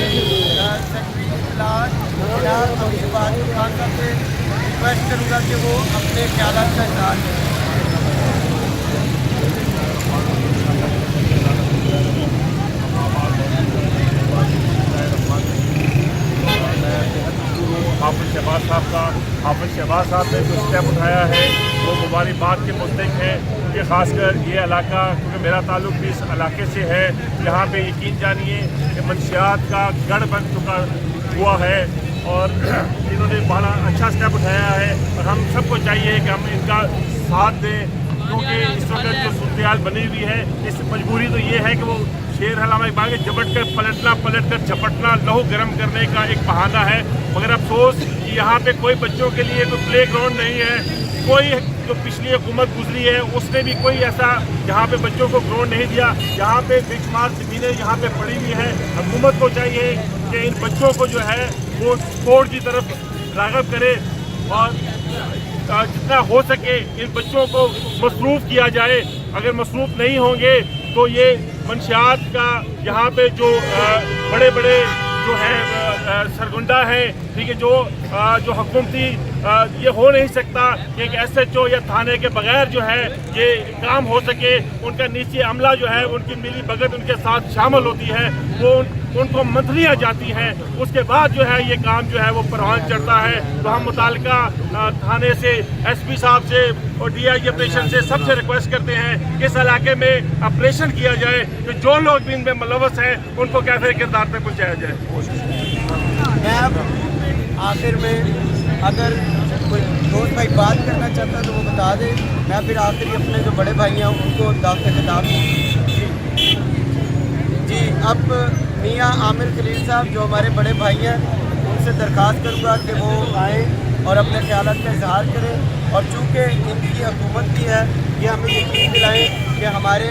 Secretary इत्तलात जनाब अमीर बहादुर खान साहब से रिक्वेस्ट करूँगा कि वो अपने ख्यालात का इज़हार करें। हाफिज़ शहबाज साहब ने जो स्टेप उठाया है वो मुबारकबाद के मुस्तहिक़ है, क्योंकि ख़ासकर ये इलाका, क्योंकि मेरा ताल्लुक़ भी इस इलाके से है, यहाँ पे यकीन जानिए कि मंशियात का गढ़ बन चुका हुआ है और इन्होंने बड़ा अच्छा स्टेप उठाया है और हम सबको चाहिए कि हम इनका साथ दें, क्योंकि इस वक्त जो सूरत बनी हुई है, इस मजबूरी तो ये है कि वो शेर हलामा इकबाल के झपट कर झपटना लहू गर्म करने का एक बहाना है। मगर अफसोस कि यहाँ पे कोई बच्चों के लिए कोई प्ले ग्राउंड नहीं है। कोई जो पिछली हुकूमत गुजरी है उसने भी कोई ऐसा यहाँ पे बच्चों को ग्राउंड नहीं दिया। यहाँ पे बेशुमार ज़मीनें यहाँ पे पड़ी हुई हैं। हुकूमत को चाहिए कि इन बच्चों को जो है वो स्पोर्ट की तरफ राग़िब करे और जितना हो सके इन बच्चों को मसरूफ़ किया जाए। अगर मसरूफ़ नहीं होंगे तो ये मंशियात का यहाँ पे जो बड़े बड़े जो है सरगुंडा है, ठीक है, जो हुकूमती ये हो नहीं सकता कि एक SHO या थाने के बगैर जो है ये काम हो सके। उनका नीचे अमला जो है उनकी मिली भगत उनके साथ शामिल होती है, वो उनको मंथलियाँ जाती हैं, उसके बाद जो है ये काम जो है वो परवान चढ़ता है। तो हम मुतालिका थाने से SP साहब से और DIG ऑपरेशन से सबसे रिक्वेस्ट करते हैं कि इस इलाके में ऑपरेशन किया जाए कि जो लोग भी इनमें मुलव्वस हैं उनको कैफे किरदार पे पहुँचाया जाए। मैं अब आखिर में अगर कोई दोस्त भाई बात करना चाहता है तो वो बता दे, मैं फिर आखिरी अपने जो बड़े भाई हैं उनको दावत खिताब जी। अब मियाँ आमिर खलील साहब जो हमारे बड़े भाई हैं उनसे दरख्वास्त करूँगा कि वो आएँ और अपने ख्यालात का इजहार करें, और चूँकि इनकी हुकूमत भी है ये हमें यकीन दिलाएँ कि हमारे